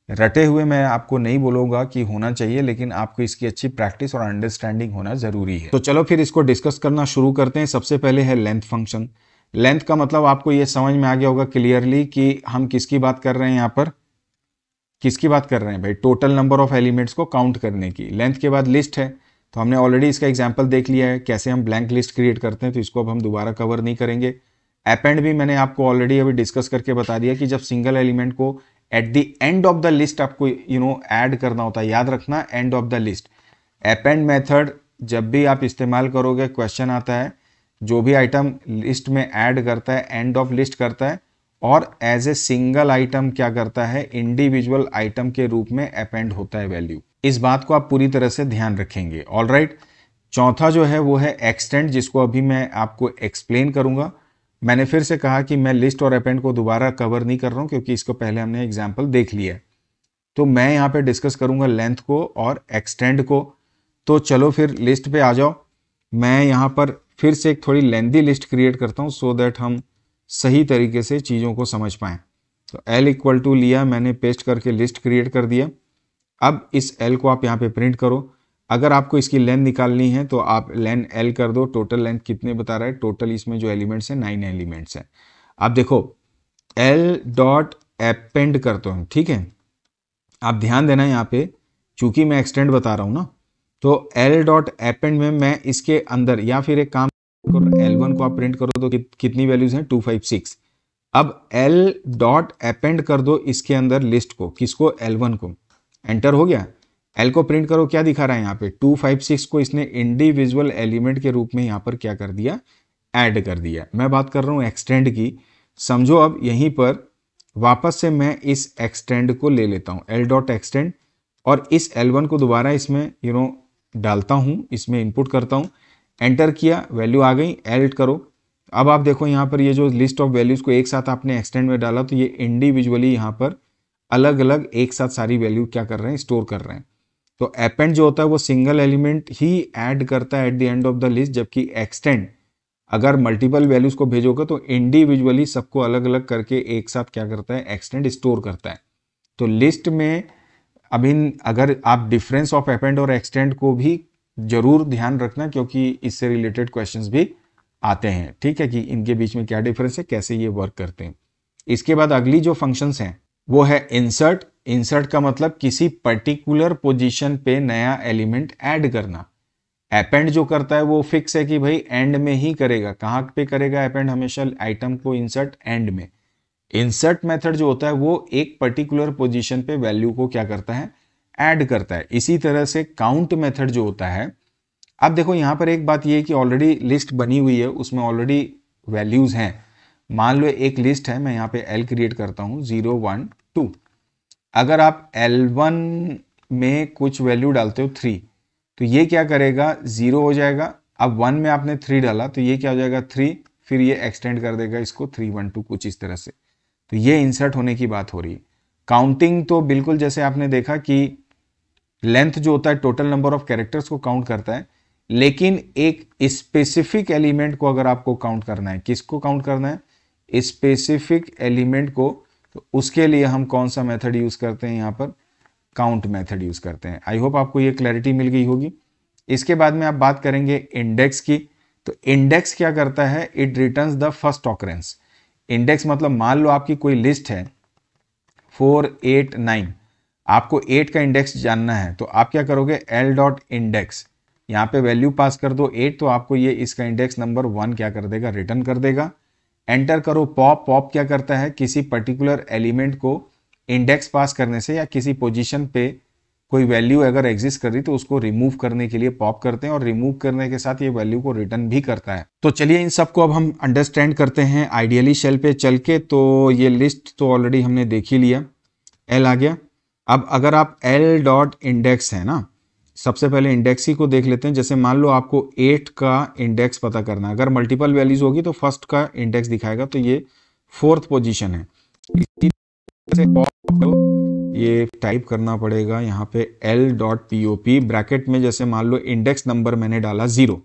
रटे हुए मैं आपको नहीं बोलूंगा कि होना चाहिए, लेकिन आपको इसकी अच्छी प्रैक्टिस और अंडरस्टैंडिंग होना जरूरी है। तो चलो फिर इसको डिस्कस करना शुरू करते हैं। सबसे पहले है लेंथ फंक्शन। लेंथ का मतलब आपको ये समझ में आ गया होगा क्लियरली कि हम किसकी बात कर रहे हैं, यहाँ पर किसकी बात कर रहे हैं भाई, टोटल नंबर ऑफ एलिमेंट्स को काउंट करने की। लेंथ के बाद लिस्ट है, तो हमने ऑलरेडी इसका एग्जाम्पल देख लिया है कैसे हम ब्लैंक लिस्ट क्रिएट करते हैं, तो इसको अब हम दोबारा कवर नहीं करेंगे। अपेंड भी मैंने आपको ऑलरेडी अभी डिस्कस करके बता दिया कि जब सिंगल एलिमेंट को at the end of the list आपको ऐड करना होता है, याद रखना, end of the list. Append method जब भी आप इस्तेमाल करोगे, क्वेश्चन आता है, जो भी आइटम लिस्ट में ऐड करता है एंड ऑफ लिस्ट करता है, और एज ए सिंगल आइटम क्या करता है, इंडिविजुअल आइटम के रूप में अपेंड होता है वैल्यू। इस बात को आप पूरी तरह से ध्यान रखेंगे। ऑलराइट, चौथा जो है वो है एक्सटेंड, जिसको अभी मैं आपको एक्सप्लेन करूंगा। मैंने फिर से कहा कि मैं लिस्ट और अपेंड को दोबारा कवर नहीं कर रहा हूं, क्योंकि इसको पहले हमने एग्जाम्पल देख लिया है। तो मैं यहाँ पे डिस्कस करूंगा लेंथ को और एक्सटेंड को। तो चलो फिर लिस्ट पे आ जाओ। मैं यहाँ पर फिर से एक थोड़ी लेंथी लिस्ट क्रिएट करता हूँ, सो दैट हम सही तरीके से चीज़ों को समझ पाएँ। तो L इक्वल टू लिया मैंने, पेस्ट करके लिस्ट क्रिएट कर दिया। अब इस L को आप यहाँ पे प्रिंट करो। अगर आपको इसकी लेंथ निकालनी है तो आप लेंथ L कर दो। टोटल लेंथ कितने बता रहा है, टोटल इसमें जो एलिमेंट्स हैं 9 एलिमेंट्स हैं। अब देखो L डॉट अपेंड करता हूँ, ठीक है, आप ध्यान देना यहाँ पे, चूंकि मैं एक्सटेंड बता रहा हूँ ना, तो L डॉट अपेंड में मैं इसके अंदर, या फिर एक काम करो, L1 को आप प्रिंट करो तो कितनी वैल्यूज हैं, 2 5 6। अब L डॉट अपेंड कर दो इसके अंदर लिस्ट को, किसको, L1 को। एंटर हो गया। L को प्रिंट करो, क्या दिखा रहा है यहाँ पे, 2 5 6 को इसने इंडिविजुअल एलिमेंट के रूप में यहाँ पर क्या कर दिया, ऐड कर दिया। मैं बात कर रहा हूँ एक्सटेंड की। समझो अब यहीं पर वापस से मैं इस एक्सटेंड को ले लेता हूँ, L डॉट एक्सटेंड, और इस L1 को दोबारा इसमें डालता हूँ, इसमें इनपुट करता हूँ। एंटर किया, वैल्यू आ गई, एड करो। अब आप देखो यहाँ पर ये जो लिस्ट ऑफ वैल्यूज को एक साथ आपने एक्सटेंड में डाला, तो ये इंडिविजुअली यहाँ पर अलग अलग एक साथ सारी वैल्यू क्या कर रहे हैं, स्टोर कर रहे हैं। तो अपेंड जो होता है वो सिंगल एलिमेंट ही ऐड करता है at the end of the list, जबकि एक्सटेंड अगर मल्टीपल वैल्यूज को भेजोगे तो इंडिविजुअली सबको अलग अलग करके एक साथ क्या करता है, एक्सटेंड स्टोर करता है। तो लिस्ट में अभी अगर आप डिफरेंस ऑफ अपेंड और एक्सटेंड को भी जरूर ध्यान रखना, क्योंकि इससे रिलेटेड क्वेश्चंस भी आते हैं, ठीक है, कि इनके बीच में क्या डिफरेंस है, कैसे ये वर्क करते हैं। इसके बाद अगली जो फंक्शंस हैं वो है इंसर्ट। इंसर्ट का मतलब किसी पर्टिकुलर पोजीशन पे नया एलिमेंट ऐड करना। अपेंड जो करता है वो फिक्स है कि भाई एंड में ही करेगा। कहाँ पे करेगा अपेंड? हमेशा आइटम को इंसर्ट एंड में। इंसर्ट मेथड जो होता है वो एक पर्टिकुलर पोजीशन पे वैल्यू को क्या करता है, ऐड करता है। इसी तरह से काउंट मेथड जो होता है, अब देखो यहां पर एक बात ये है कि ऑलरेडी लिस्ट बनी हुई है, उसमें ऑलरेडी वैल्यूज हैं। मान लो एक लिस्ट है, मैं यहाँ पे L क्रिएट करता हूँ 0 1 2। अगर आप L1 में कुछ वैल्यू डालते हो 3, तो ये क्या करेगा, 0 हो जाएगा। अब 1 में आपने 3 डाला तो ये क्या हो जाएगा 3, फिर ये एक्सटेंड कर देगा इसको 3 1 2 कुछ इस तरह से। तो ये इंसर्ट होने की बात हो रही है। काउंटिंग तो बिल्कुल जैसे आपने देखा कि लेंथ जो होता है टोटल नंबर ऑफ कैरेक्टर्स को काउंट करता है, लेकिन एक स्पेसिफिक एलिमेंट को अगर आपको काउंट करना है, किसको काउंट करना है, स्पेसिफिक एलिमेंट को, तो उसके लिए हम कौन सा मेथड यूज करते हैं, यहाँ पर काउंट मेथड यूज करते हैं। आई होप आपको ये क्लैरिटी मिल गई होगी। इसके बाद में आप बात करेंगे इंडेक्स की। तो इंडेक्स क्या करता है, it returns the first occurrence. Index मतलब मान लो आपकी कोई लिस्ट है 4 8 9, आपको 8 का इंडेक्स जानना है, तो आप क्या करोगे, L.index, यहाँ पे वैल्यू पास कर दो 8, तो आपको ये इसका इंडेक्स नंबर 1 क्या कर देगा, रिटर्न कर देगा। एंटर करो पॉप। पॉप क्या करता है, किसी पर्टिकुलर एलिमेंट को इंडेक्स पास करने से या किसी पोजीशन पे कोई वैल्यू अगर एग्जिस्ट कर रही तो उसको रिमूव करने के लिए पॉप करते हैं, और रिमूव करने के साथ ये वैल्यू को रिटर्न भी करता है। तो चलिए इन सबको अब हम अंडरस्टैंड करते हैं आइडियली शेल पे चल के। तो ये लिस्ट तो ऑलरेडी हमने देख ही लिया, L आ गया। अब अगर आप L.index है ना, सबसे पहले इंडेक्स ही को देख लेते हैं। जैसे मान लो आपको 8 का इंडेक्स पता करना है, अगर मल्टीपल वैल्यूज होगी तो फर्स्ट का इंडेक्स दिखाएगा, तो ये 4th पोजीशन है। ये टाइप करना पड़ेगा यहाँ पे L.pop ब्रैकेट में। जैसे मान लो इंडेक्स नंबर मैंने डाला 0,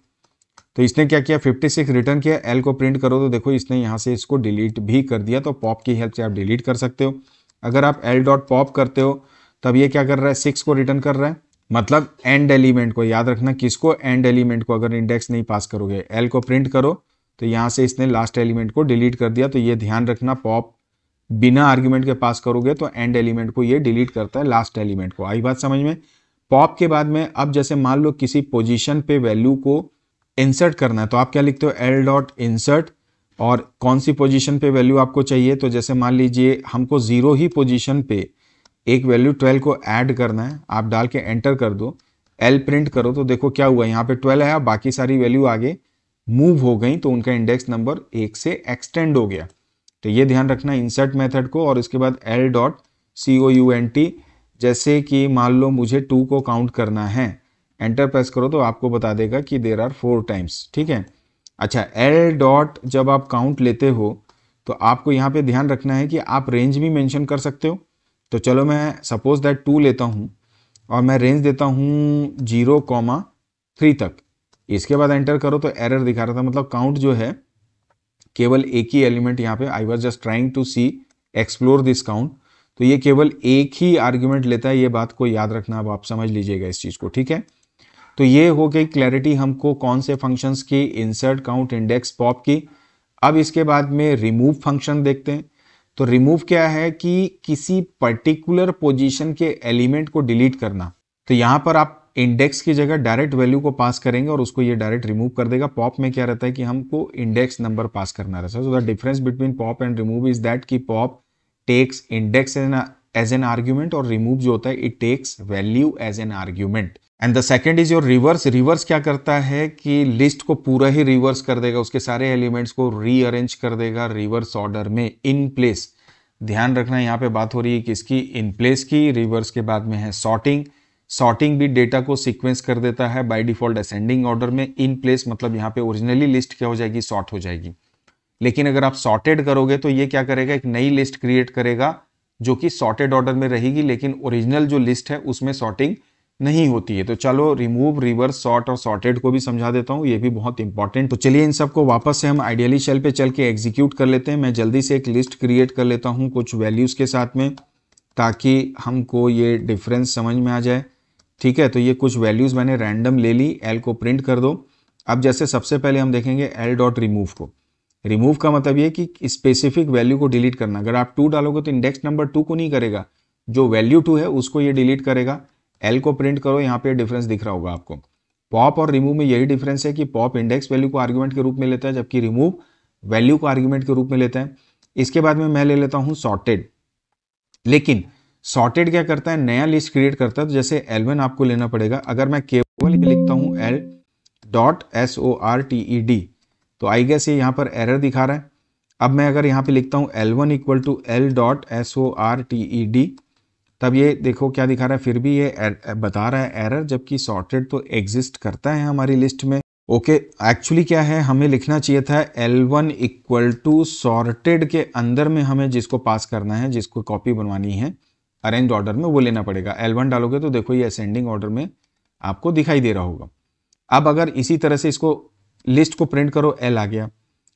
तो इसने क्या किया, 56 रिटर्न किया। L को प्रिंट करो तो देखो इसने यहाँ से इसको डिलीट भी कर दिया। तो पॉप की हेल्प से आप डिलीट कर सकते हो। अगर आप L.pop करते हो तब ये क्या कर रहा है, 6 को रिटर्न कर रहा है, मतलब एंड एलिमेंट को। याद रखना किसको, एंड एलिमेंट को। अगर इंडेक्स नहीं पास करोगे, L को प्रिंट करो तो यहाँ से इसने लास्ट एलिमेंट को डिलीट कर दिया। तो ये ध्यान रखना, पॉप बिना आर्ग्यूमेंट के पास करोगे तो एंड एलिमेंट को ये डिलीट करता है, लास्ट एलिमेंट को। आई बात समझ में? पॉप के बाद में अब जैसे मान लो किसी पोजीशन पे वैल्यू को इंसर्ट करना है, तो आप क्या लिखते हो, L.insert, और कौन सी पोजीशन पे वैल्यू आपको चाहिए। तो जैसे मान लीजिए हमको 0 ही पोजीशन पे एक वैल्यू 12 को ऐड करना है, आप डाल के एंटर कर दो, L प्रिंट करो तो देखो क्या हुआ, यहाँ पे 12 है, बाकी सारी वैल्यू आगे मूव हो गई, तो उनका इंडेक्स नंबर 1 से एक्सटेंड हो गया। तो ये ध्यान रखना इंसर्ट मेथड को। और इसके बाद L.count, जैसे कि मान लो मुझे 2 को काउंट करना है, एंटर प्रेस करो तो आपको बता देगा कि देयर आर 4 टाइम्स, ठीक है। अच्छा, L. जब आप काउंट लेते हो तो आपको यहाँ पे ध्यान रखना है कि आप रेंज भी मेंशन कर सकते हो। तो चलो मैं सपोज दैट 2 लेता हूँ और मैं रेंज देता हूँ 0,3 तक। इसके बाद एंटर करो तो एरर दिखा रहा था, मतलब काउंट जो है केवल एक ही एलिमेंट यहाँ पे, I was just trying to see explore this count, तो ये केवल एक ही आर्ग्यूमेंट लेता है। ये बात को याद रखना, अब आप समझ लीजिएगा इस चीज को, ठीक है। तो ये हो गई क्लैरिटी हमको कौन से फंक्शंस की, इंसर्ट, काउंट, इंडेक्स, पॉप की। अब इसके बाद में रिमूव फंक्शन देखते हैं। तो रिमूव क्या है कि किसी पर्टिकुलर पोजीशन के एलिमेंट को डिलीट करना। तो यहां पर आप इंडेक्स की जगह डायरेक्ट वैल्यू को पास करेंगे और उसको ये डायरेक्ट रिमूव कर देगा। पॉप में क्या रहता है कि हमको इंडेक्स नंबर पास करना रहता है। So the difference between pop and remove is that कि pop takes index as an argument और रिमूव जो होता है it takes value as an argument. And the second is your reverse. Reverse क्या करता है कि लिस्ट को पूरा ही रिवर्स कर देगा, उसके सारे एलिमेंट्स को रीअरेंज कर देगा रिवर्स ऑर्डर में, इन प्लेस। ध्यान रखना यहाँ पे बात हो रही है किसकी, इन प्लेस की। रिवर्स के बाद में है सॉर्टिंग। सॉर्टिंग भी डेटा को सीक्वेंस कर देता है बाय डिफॉल्ट असेंडिंग ऑर्डर में। इन प्लेस मतलब यहाँ पे ओरिजिनली लिस्ट क्या हो जाएगी, सॉर्ट हो जाएगी। लेकिन अगर आप सॉर्टेड करोगे तो ये क्या करेगा, एक नई लिस्ट क्रिएट करेगा जो कि सॉर्टेड ऑर्डर में रहेगी, लेकिन ओरिजिनल जो लिस्ट है उसमें सॉर्टिंग नहीं होती है। तो चलो रिमूव, रिवर्स, सॉर्ट और सॉर्टेड को भी समझा देता हूँ, ये भी बहुत इंपॉर्टेंट। तो चलिए इन सबको वापस से हम आइडियली शेल पे चल के एग्जीक्यूट कर लेते हैं। मैं जल्दी से एक लिस्ट क्रिएट कर लेता हूँ कुछ वैल्यूज के साथ में। ताकि हमको ये डिफरेंस समझ में आ जाए। ठीक है, तो ये कुछ वैल्यूज़ मैंने रैंडम ले ली, एल को प्रिंट कर दो। अब जैसे सबसे पहले हम देखेंगे एल डॉट रिमूव को। रिमूव का मतलब ये कि स्पेसिफिक वैल्यू को डिलीट करना। अगर आप 2 डालोगे तो इंडेक्स नंबर 2 को नहीं करेगा, जो वैल्यू 2 है उसको ये डिलीट करेगा। एल को प्रिंट करो, यहाँ पे डिफरेंस दिख रहा होगा आपको। पॉप और रिमूव में यही डिफरेंस है कि पॉप इंडेक्स वैल्यू को आर्गुमेंट के रूप में लेता है, जबकि रिमूव वैल्यू को आर्गुमेंट के रूप में लेता है। इसके बाद में मैं ले लेता हूँ सॉर्टेड। लेकिन सॉर्टेड क्या करता है, नया लिस्ट क्रिएट करता है। तो जैसे L1 आपको लेना पड़ेगा। अगर मैं केवल लिखता हूँ L डॉट SORTED तो आई गेस ये यहाँ पर एरर दिखा रहा है। अब मैं अगर यहाँ पे लिखता हूँ L1 equal to L dot SORTED तब ये देखो क्या दिखा रहा है, फिर भी ये बता रहा है एरर, जबकि सॉर्टेड तो एग्जिस्ट करता है हमारी लिस्ट में। ओके, एक्चुअली क्या है, हमें लिखना चाहिए था L1 इक्वल टू सॉर्टेड के अंदर में हमें जिसको पास करना है, जिसको कॉपी बनवानी है अरेंज ऑर्डर में, वो लेना पड़ेगा। L1 डालोगे तो देखो ये असेंडिंग ऑर्डर में आपको दिखाई दे रहा होगा। अब अगर इसी तरह से इसको लिस्ट को प्रिंट करो, L आ गया।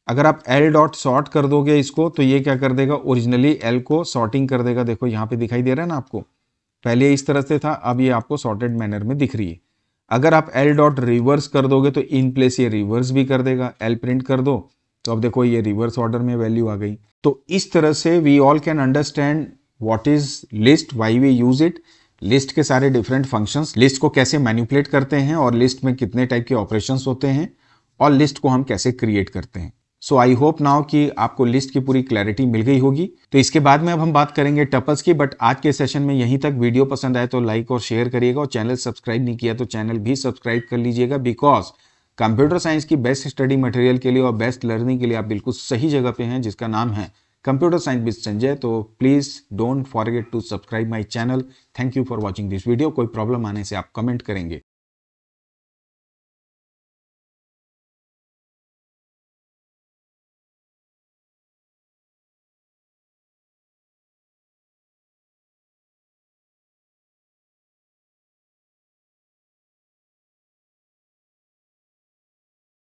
अगर आप L डॉट सॉर्ट कर दोगे इसको तो ये क्या कर देगा, ओरिजिनली L को सॉर्टिंग कर देगा। देखो यहाँ पे दिखाई दे रहा है ना आपको, पहले इस तरह से था, अब ये आपको सॉर्टेड मैनर में दिख रही है। अगर आप L डॉट रिवर्स कर दोगे तो इन प्लेस ये रिवर्स भी कर देगा। L प्रिंट कर दो तो अब देखो ये रिवर्स ऑर्डर में वैल्यू आ गई। तो इस तरह से we all can understand what is list, why we use it, list के सारे डिफरेंट फंक्शंस, लिस्ट को कैसे मैनिपुलेट करते हैं और लिस्ट में कितने टाइप के ऑपरेशंस होते हैं और लिस्ट को हम कैसे क्रिएट करते हैं। सो आई होप नाउ कि आपको लिस्ट की पूरी क्लैरिटी मिल गई होगी। तो इसके बाद में अब हम बात करेंगे टपल्स की, बट आज के सेशन में यहीं तक। वीडियो पसंद आए तो लाइक और शेयर करिएगा, और चैनल सब्सक्राइब नहीं किया तो चैनल भी सब्सक्राइब कर लीजिएगा, बिकॉज कंप्यूटर साइंस की बेस्ट स्टडी मटेरियल के लिए और बेस्ट लर्निंग के लिए आप बिल्कुल सही जगह पे हैं, जिसका नाम है कंप्यूटर साइंस विद संजय। तो please don't forget to subscribe my channel. Thank you for watching this video. कोई प्रॉब्लम आने से आप कमेंट करेंगे।